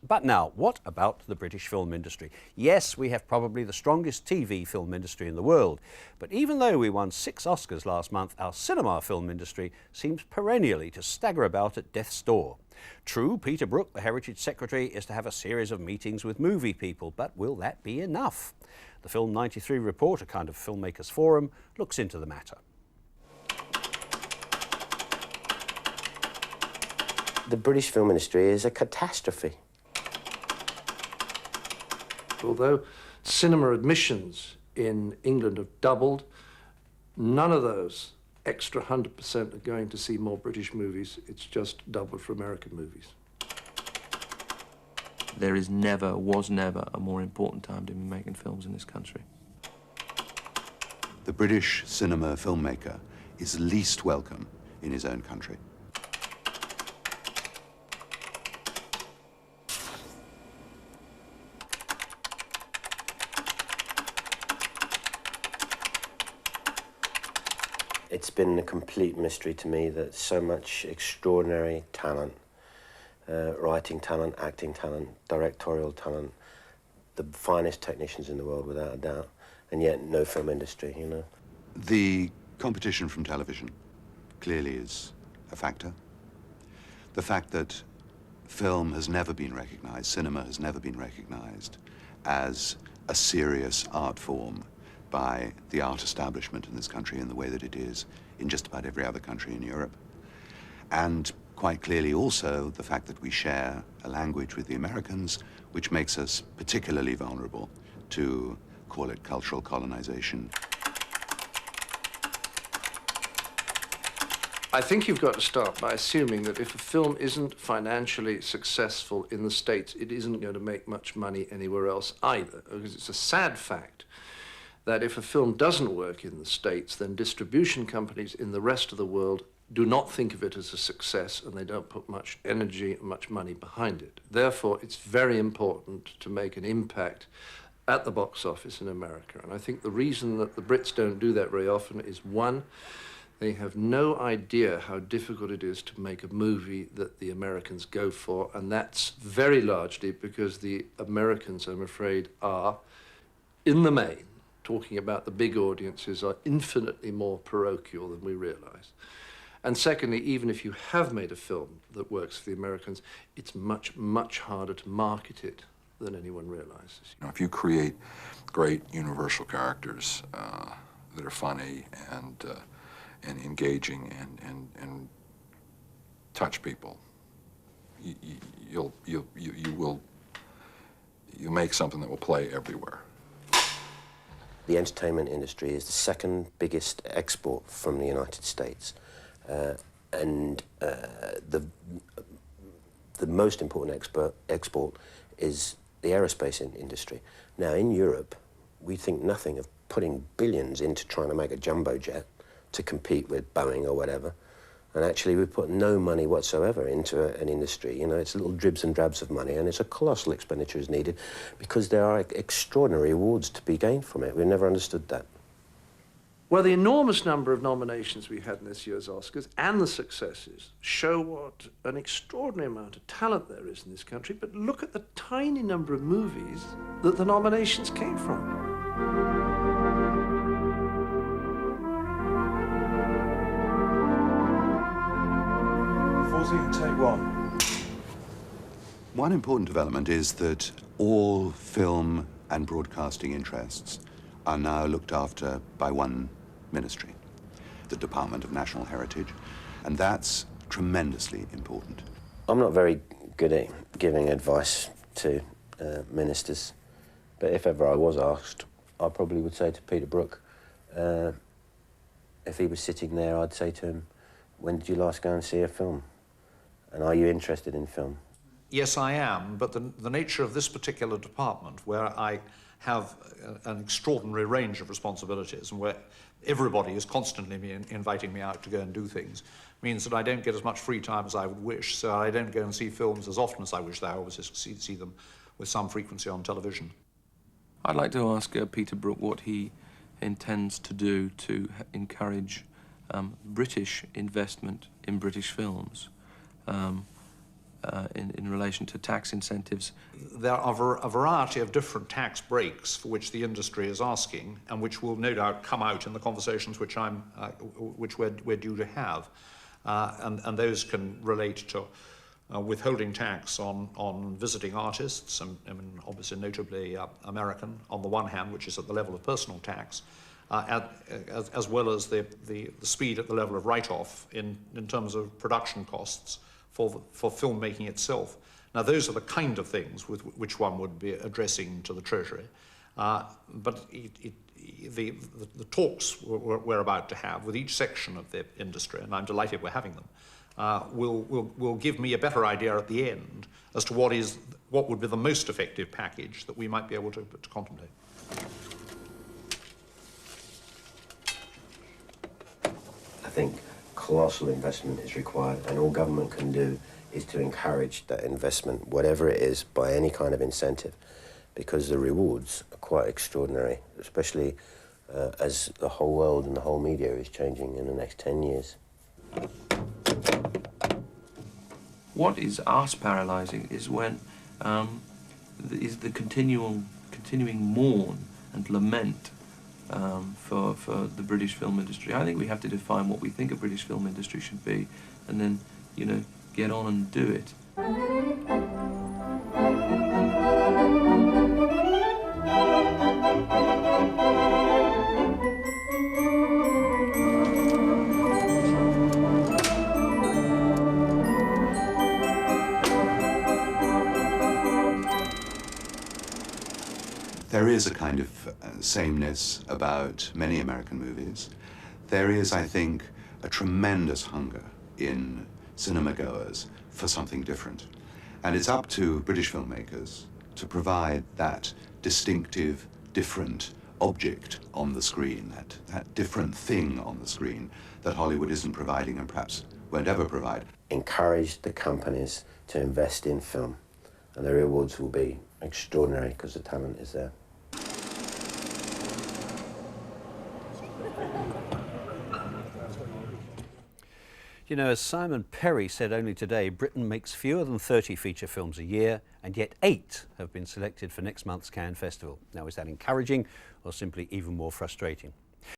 But now, what about the British film industry? Yes, we have probably the strongest TV film industry in the world, but even though we won 6 Oscars last month, our cinema film industry seems perennially to stagger about at death's door. True, Peter Brook, the Heritage Secretary, is to have a series of meetings with movie people, but will that be enough? The Film 93 report, a kind of filmmakers forum, looks into the matter. The British film industry is a catastrophe. Although cinema admissions in England have doubled, none of those extra 100% are going to see more British movies. It's just doubled for American movies. There is never, was never, a more important time to be making films in this country. The British cinema filmmaker is least welcome in his own country. It's been a complete mystery to me that so much extraordinary talent, writing talent, acting talent, directorial talent, the finest technicians in the world without a doubt, and yet no film industry, you know. The competition from television clearly is a factor. The fact that film has never been recognized, cinema has never been recognized as a serious art form by the art establishment in this country in the way that it is in just about every other country in Europe. And quite clearly also the fact that we share a language with the Americans, which makes us particularly vulnerable to, call it, cultural colonization. I think you've got to start by assuming that if a film isn't financially successful in the States, it isn't going to make much money anywhere else either, because it's a sad fact that if a film doesn't work in the States, then distribution companies in the rest of the world do not think of it as a success, and they don't put much energy and much money behind it. Therefore, it's very important to make an impact at the box office in America. And I think the reason that the Brits don't do that very often is, one, they have no idea how difficult it is to make a movie that the Americans go for, and that's very largely because the Americans, I'm afraid, are, in the main, talking about the big audiences, are infinitely more parochial than we realize. And secondly, even if you have made a film that works for the Americans, it's much, much harder to market it than anyone realizes. You know, if you create great universal characters that are funny and engaging and touch people, you'll make something that will play everywhere. The entertainment industry is the second biggest export from the United States. The most important export is the aerospace industry. Now, in Europe, we think nothing of putting billions into trying to make a jumbo jet to compete with Boeing or whatever. And actually, we put no money whatsoever into an industry. You know, it's little dribs and drabs of money, and it's a colossal expenditure is needed because there are extraordinary awards to be gained from it. We've never understood that. Well, the enormous number of nominations we had in this year's Oscars and the successes show what an extraordinary amount of talent there is in this country, but look at the tiny number of movies that the nominations came from. Take one. One important development is that all film and broadcasting interests are now looked after by one ministry, the Department of National Heritage, and that's tremendously important. I'm not very good at giving advice to ministers, but if ever I was asked, I probably would say to Peter Brook, if he was sitting there, I'd say to him, when did you last go and see a film? And are you interested in film? Yes, I am, but the nature of this particular department, where I have an extraordinary range of responsibilities and where everybody is constantly inviting me out to go and do things, means that I don't get as much free time as I would wish, so I don't go and see films as often as I wish. I always see them with some frequency on television. I'd like to ask Peter Brook what he intends to do to encourage British investment in British films. in relation to tax incentives. There are a variety of different tax breaks for which the industry is asking, and which will no doubt come out in the conversations which we're due to have, and those can relate to withholding tax on visiting artists, and I mean, obviously notably American on the one hand, which is at the level of personal tax, as well as the speed at the level of write-off in terms of production costs for filmmaking itself. Now, those are the kind of things with which one would be addressing to the Treasury, but the talks we're about to have with each section of the industry, and I'm delighted we're having them, will give me a better idea at the end as to what would be the most effective package that we might be able to contemplate. I think colossal investment is required, and all government can do is to encourage that investment, whatever it is, by any kind of incentive, because the rewards are quite extraordinary, especially as the whole world and the whole media is changing in the next 10 years. What is arse paralysing is when is the continuing mourn and lament for the British film industry. I think we have to define what we think a British film industry should be, and then, you know, get on and do it. There is a kind of sameness about many American movies. There is, I think, a tremendous hunger in cinema goers for something different. And it's up to British filmmakers to provide that distinctive, different object on the screen, that different thing on the screen that Hollywood isn't providing and perhaps won't ever provide. Encourage the companies to invest in film, and the rewards will be extraordinary because the talent is there. You know, as Simon Perry said only today, Britain makes fewer than 30 feature films a year, and yet 8 have been selected for next month's Cannes Festival. Now, is that encouraging or simply even more frustrating?